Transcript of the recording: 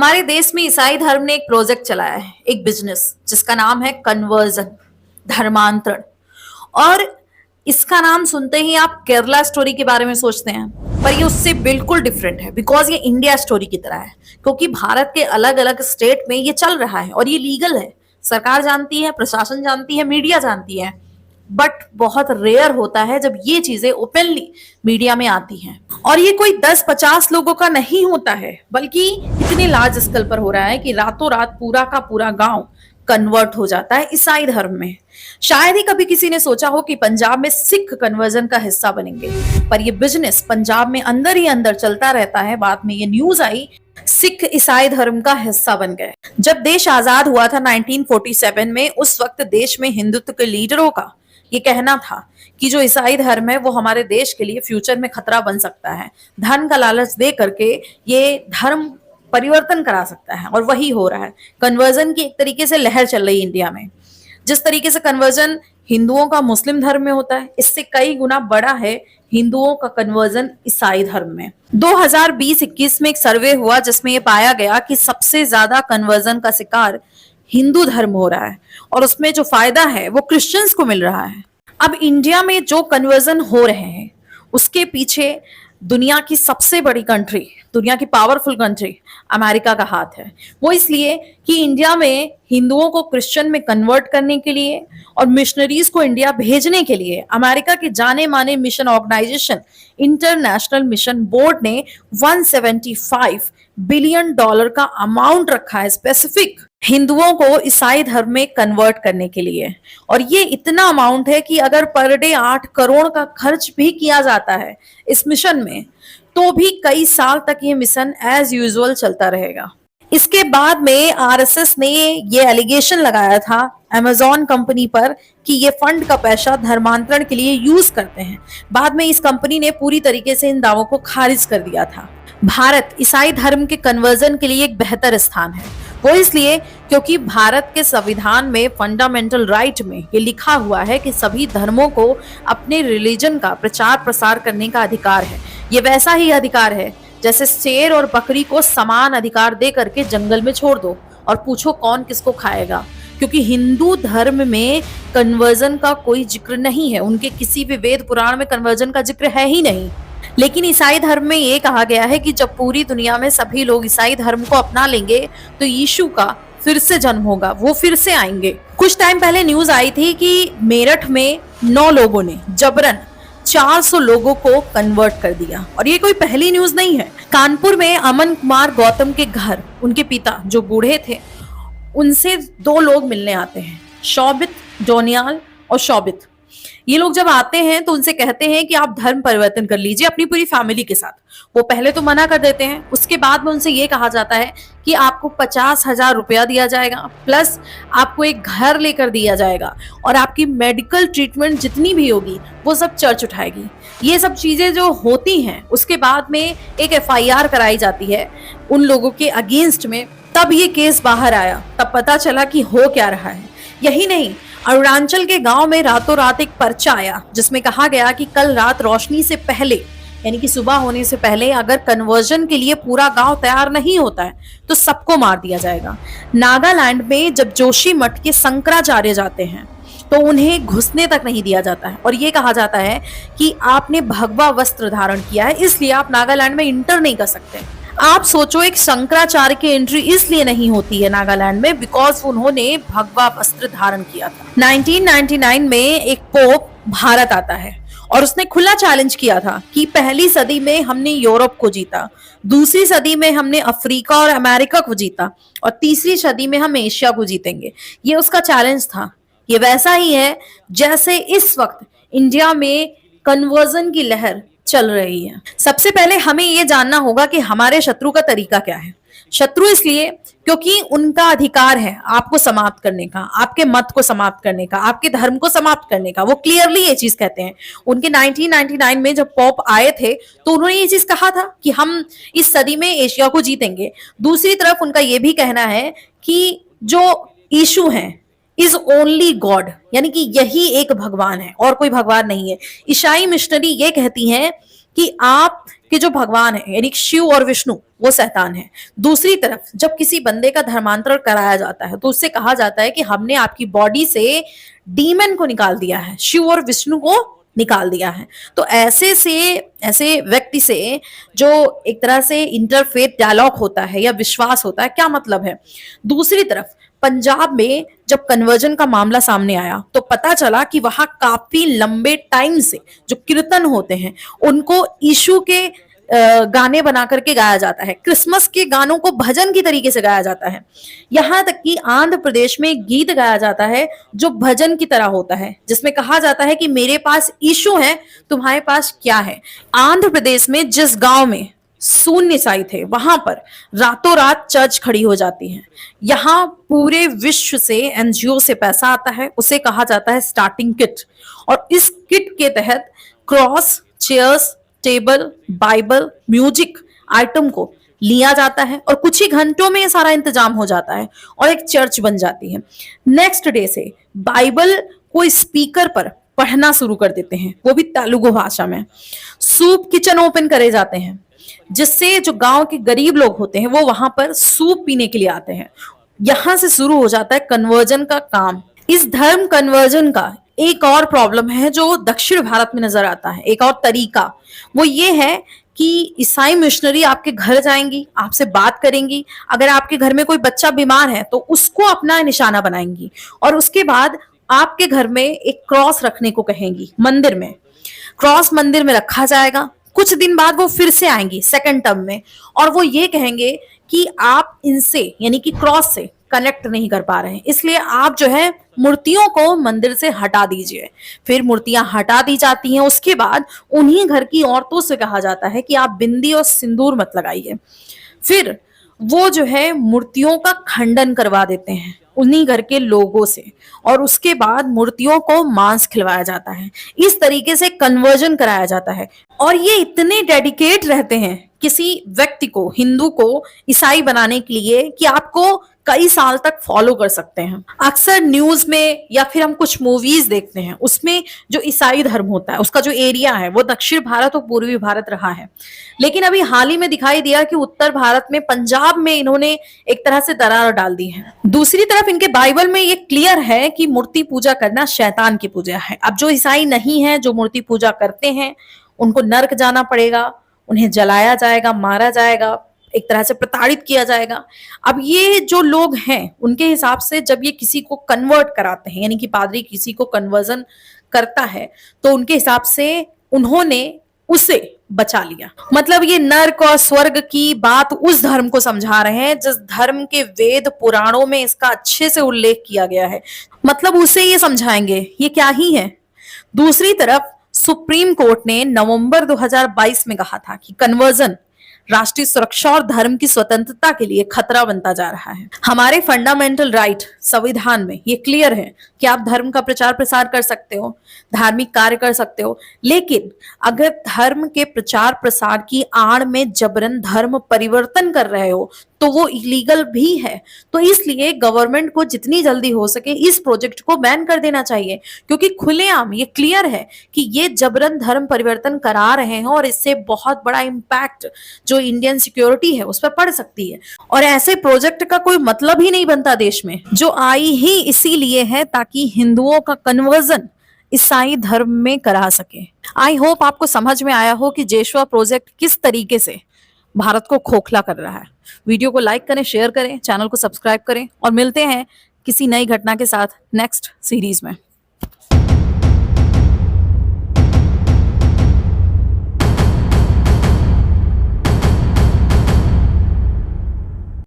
हमारे देश में ईसाई धर्म ने एक प्रोजेक्ट चलाया है, एक बिजनेस जिसका नाम है कन्वर्जन, धर्मांतरण। और इसका नाम सुनते ही आप केरला स्टोरी के बारे में सोचते हैं, पर ये उससे बिल्कुल डिफरेंट है बिकॉज ये इंडिया स्टोरी की तरह है। क्योंकि भारत के अलग अलग स्टेट में ये चल रहा है और ये लीगल है, सरकार जानती है, प्रशासन जानती है, मीडिया जानती है। बट बहुत रेयर होता है जब ये चीजें ओपनली मीडिया में आती हैं। और ये कोई 10-50 लोगों का नहीं होता है, बल्कि इतने लार्ज स्केल पर हो रहा है कि रातों रात पूरा का पूरा गांव कन्वर्ट हो जाता है ईसाई धर्म में। शायद ही कभी किसी ने सोचा हो कि पंजाब में सिख कन्वर्जन का हिस्सा बनेंगे, पर ये बिजनेस पंजाब में अंदर ही अंदर चलता रहता है। बाद में ये न्यूज आई, सिख ईसाई धर्म का हिस्सा बन गए। जब देश आजाद हुआ था 1947 में, उस वक्त देश में हिंदुत्व के लीडरों का ये कहना था कि जो ईसाई धर्म है वो हमारे देश के लिए फ्यूचर में खतरा बन सकता है। धन का लालच दे करके ये धर्म परिवर्तन करा सकता है, और वही हो रहा है। कन्वर्जन की एक तरीके से लहर चल रही है इंडिया में। जिस तरीके से कन्वर्जन हिंदुओं का मुस्लिम धर्म में होता है, इससे कई गुना बड़ा है हिंदुओं का कन्वर्जन ईसाई धर्म में। 2020-21 में एक सर्वे हुआ जिसमें यह पाया गया कि सबसे ज्यादा कन्वर्जन का शिकार हिंदू धर्म हो रहा है, और उसमें जो फायदा है वो क्रिश्चियंस को मिल रहा है। अब इंडिया में जो कन्वर्जन हो रहे हैं उसके पीछे दुनिया की सबसे बड़ी कंट्री, दुनिया की पावरफुल कंट्री अमेरिका का हाथ है। वो इसलिए कि इंडिया में हिंदुओं को क्रिश्चियन में कन्वर्ट करने के लिए और मिशनरीज को इंडिया भेजने के लिए अमेरिका के जाने माने mission organisation international mission board ने $175 बिलियन का अमाउंट रखा है स्पेसिफिक हिंदुओं को ईसाई धर्म में कन्वर्ट करने के लिए। और ये इतना अमाउंट है कि अगर पर डे 8 करोड़ का खर्च भी किया जाता है इस मिशन में, तो भी कई साल तक ये मिशन एज यूजुअल चलता रहेगा। इसके बाद में आरएसएस ने ये एलिगेशन लगाया था अमेजॉन कंपनी पर कि ये फंड का पैसा धर्मांतरण के लिए यूज करते हैं। बाद में इस कंपनी ने पूरी तरीके से इन दावों को खारिज कर दिया था। भारत ईसाई धर्म के कन्वर्जन के लिए एक बेहतर स्थान है। वो इसलिए क्योंकि भारत के संविधान में फंडामेंटल राइट में ये लिखा हुआ है कि सभी धर्मों को अपने रिलीजन का प्रचार प्रसार करने का अधिकार है। ये वैसा ही अधिकार है जैसे शेर और बकरी को समान अधिकार दे करके जंगल में छोड़ दो और पूछो कौन किसको खाएगा। क्योंकि हिंदू धर्म में कन्वर्जन का कोई जिक्र नहीं है, उनके किसी भी वेद पुराण में कन्वर्जन का जिक्र है ही नहीं। लेकिन ईसाई धर्म में ये कहा गया है कि जब पूरी दुनिया में सभी लोग ईसाई धर्म को अपना लेंगे तो यीशु का फिर से जन्म होगा, वो फिर से आएंगे। कुछ टाइम पहले न्यूज आई थी कि मेरठ में 9 लोगों ने जबरन 400 लोगों को कन्वर्ट कर दिया, और ये कोई पहली न्यूज नहीं है। कानपुर में अमन कुमार गौतम के घर उनके पिता जो बूढ़े थे, उनसे 2 लोग मिलने आते हैं, शौबित डोनियाल और शौबित। ये लोग जब आते हैं तो उनसे कहते हैं कि आप धर्म परिवर्तन कर लीजिए अपनी पूरी फैमिली के साथ। वो पहले तो मना कर देते हैं, उसके बाद में उनसे ये कहा जाता है कि आपको 50,000 रुपया दिया जाएगा, प्लस आपको एक घर लेकर दिया जाएगा, और आपकी मेडिकल ट्रीटमेंट जितनी भी होगी वो सब चर्च उठाएगी। ये सब चीजें जो होती हैं, उसके बाद में एक FIR कराई जाती है उन लोगों के अगेंस्ट में। तब ये केस बाहर आया, तब पता चला कि हो क्या रहा है। यही नहीं, अरुणाचल के गांव में रातों रात एक पर्चा आया जिसमें कहा गया कि कल रात रोशनी से पहले, यानी कि सुबह होने से पहले, अगर कन्वर्जन के लिए पूरा गांव तैयार नहीं होता है तो सबको मार दिया जाएगा। नागालैंड में जब जोशी मठ के शंकराचार्य जाते हैं तो उन्हें घुसने तक नहीं दिया जाता है, और ये कहा जाता है कि आपने भगवा वस्त्र धारण किया है इसलिए आप नागालैंड में इंटर नहीं कर सकते। आप सोचो, एक शंकराचार्य की एंट्री इसलिए नहीं होती है नागालैंड में बिकॉज उन्होंने भगवा वस्त्र धारण किया था। 1999 में एक पोप भारत आता है और उसने खुला चैलेंज किया था कि पहली सदी में हमने यूरोप को जीता, दूसरी सदी में हमने अफ्रीका और अमेरिका को जीता, और तीसरी सदी में हम एशिया को जीतेंगे। ये उसका चैलेंज था। ये वैसा ही है जैसे इस वक्त इंडिया में कन्वर्जन की लहर चल रही है। सबसे पहले हमें यह जानना होगा कि हमारे शत्रु का तरीका क्या है। शत्रु इसलिए क्योंकि उनका अधिकार है आपको समाप्त करने का, आपके मत को समाप्त करने का, आपके धर्म को समाप्त करने का। वो क्लियरली ये चीज कहते हैं। उनके 1999 में जब पॉप आए थे तो उन्होंने ये चीज कहा था कि हम इस सदी में एशिया को जीतेंगे। दूसरी तरफ उनका ये भी कहना है कि जो यीशु है इज ओनली गॉड, यानी कि यही एक भगवान है और कोई भगवान नहीं है। ईसाई मिशनरी ये कहती हैं कि आप के जो भगवान है यानी शिव और विष्णु वो शैतान है। दूसरी तरफ जब किसी बंदे का धर्मांतरण कराया जाता है तो उससे कहा जाता है कि हमने आपकी बॉडी से डीमन को निकाल दिया है, शिव और विष्णु को निकाल दिया है। तो ऐसे व्यक्ति से जो एक तरह से इंटरफेथ डायलॉग होता है या विश्वास होता है, क्या मतलब है। दूसरी तरफ पंजाब में जब कन्वर्जन का मामला सामने आया तो पता चला कि वहां काफी लंबे टाइम से जो कीर्तन होते हैं उनको यीशु के गाने बना करके गाया जाता है, क्रिसमस के गानों को भजन की तरीके से गाया जाता है। यहाँ तक कि आंध्र प्रदेश में गीत गाया जाता है जो भजन की तरह होता है, जिसमें कहा जाता है कि मेरे पास यीशु है, तुम्हारे पास क्या है। आंध्र प्रदेश में जिस गांव में शून्य ईसाई थे वहां पर रातों रात चर्च खड़ी हो जाती है। यहाँ पूरे विश्व से एनजीओ से पैसा आता है, उसे कहा जाता है स्टार्टिंग किट, और इस किट के तहत cross, chairs, table, Bible, music item को लिया जाता है और कुछ ही घंटों में ये सारा इंतजाम हो जाता है और एक चर्च बन जाती है। नेक्स्ट डे से बाइबल को स्पीकर पर पढ़ना शुरू कर देते हैं, वो भी तेलुगु भाषा में। सूप किचन ओपन करे जाते हैं जिससे जो गांव के गरीब लोग होते हैं वो वहां पर सूप पीने के लिए आते हैं। यहां से शुरू हो जाता है कन्वर्जन का काम। इस धर्म कन्वर्जन का एक और प्रॉब्लम है जो दक्षिण भारत में नजर आता है, एक और तरीका, वो ये है कि ईसाई मिशनरी आपके घर जाएंगी, आपसे बात करेंगी, अगर आपके घर में कोई बच्चा बीमार है तो उसको अपना निशाना बनाएंगी और उसके बाद आपके घर में एक क्रॉस रखने को कहेंगी। मंदिर में क्रॉस मंदिर में रखा जाएगा। कुछ दिन बाद वो फिर से आएंगी सेकंड टर्म में और वो ये कहेंगे कि आप इनसे यानी कि क्रॉस से कनेक्ट नहीं कर पा रहे हैं, इसलिए आप जो है मूर्तियों को मंदिर से हटा दीजिए। फिर मूर्तियां हटा दी जाती हैं। उसके बाद उन्हीं घर की औरतों से कहा जाता है कि आप बिंदी और सिंदूर मत लगाइए। फिर वो जो है मूर्तियों का खंडन करवा देते हैं उन्हीं घर के लोगों से और उसके बाद मूर्तियों को मांस खिलवाया जाता है। इस तरीके से कन्वर्जन कराया जाता है और ये इतने डेडिकेट रहते हैं किसी व्यक्ति को, हिंदू को ईसाई बनाने के लिए कि आपको कई साल तक फॉलो कर सकते हैं। अक्सर न्यूज में या फिर हम कुछ मूवीज देखते हैं उसमें जो ईसाई धर्म होता है उसका जो एरिया है वो दक्षिण भारत और पूर्वी भारत रहा है, लेकिन अभी हाल ही में दिखाई दिया कि उत्तर भारत में पंजाब में इन्होंने एक तरह से दरार डाल दी है। दूसरी तरफ इनके बाइबल में ये क्लियर है कि मूर्ति पूजा करना शैतान की पूजा है। अब जो ईसाई नहीं है, जो मूर्ति पूजा करते हैं, उनको नर्क जाना पड़ेगा, उन्हें जलाया जाएगा, मारा जाएगा, एक तरह से प्रताड़ित किया जाएगा। अब ये जो लोग हैं उनके हिसाब से जब ये किसी को कन्वर्ट कराते हैं यानी कि पादरी किसी को कन्वर्जन करता है तो उनके हिसाब से उन्होंने उसे बचा लिया। मतलब ये नर्क और स्वर्ग की बात उस धर्म को समझा रहे हैं जिस धर्म के वेद पुराणों में इसका अच्छे से उल्लेख किया गया है, मतलब उसे ये समझाएंगे। ये क्या ही है। दूसरी तरफ सुप्रीम कोर्ट ने नवंबर 2022 में कहा था कि कन्वर्जन राष्ट्रीय सुरक्षा और धर्म की स्वतंत्रता के लिए खतरा बनता जा रहा है। हमारे फंडामेंटल राइट संविधान में ये क्लियर है कि आप धर्म का प्रचार प्रसार कर सकते हो, धार्मिक कार्य कर सकते हो, लेकिन अगर धर्म के प्रचार प्रसार की आड़ में जबरन धर्म परिवर्तन कर रहे हो तो वो इलीगल भी है। तो इसलिए गवर्नमेंट को जितनी जल्दी हो सके इस प्रोजेक्ट को बैन कर देना चाहिए, क्योंकि खुलेआम ये क्लियर है कि ये जबरन धर्म परिवर्तन करा रहे हैं और इससे बहुत बड़ा इम्पैक्ट जो इंडियन सिक्योरिटी है उस पर पड़ सकती है। और ऐसे प्रोजेक्ट का कोई मतलब ही नहीं बनता देश में, जो आई ही इसीलिए है ताकि हिंदुओं का कन्वर्जन ईसाई धर्म में करा सके। आई होप आपको समझ में आया हो कि जेशुआ प्रोजेक्ट किस तरीके से भारत को खोखला कर रहा है। वीडियो को लाइक करें, शेयर करें, चैनल को सब्सक्राइब करें और मिलते हैं किसी नई घटना के साथ नेक्स्ट सीरीज में।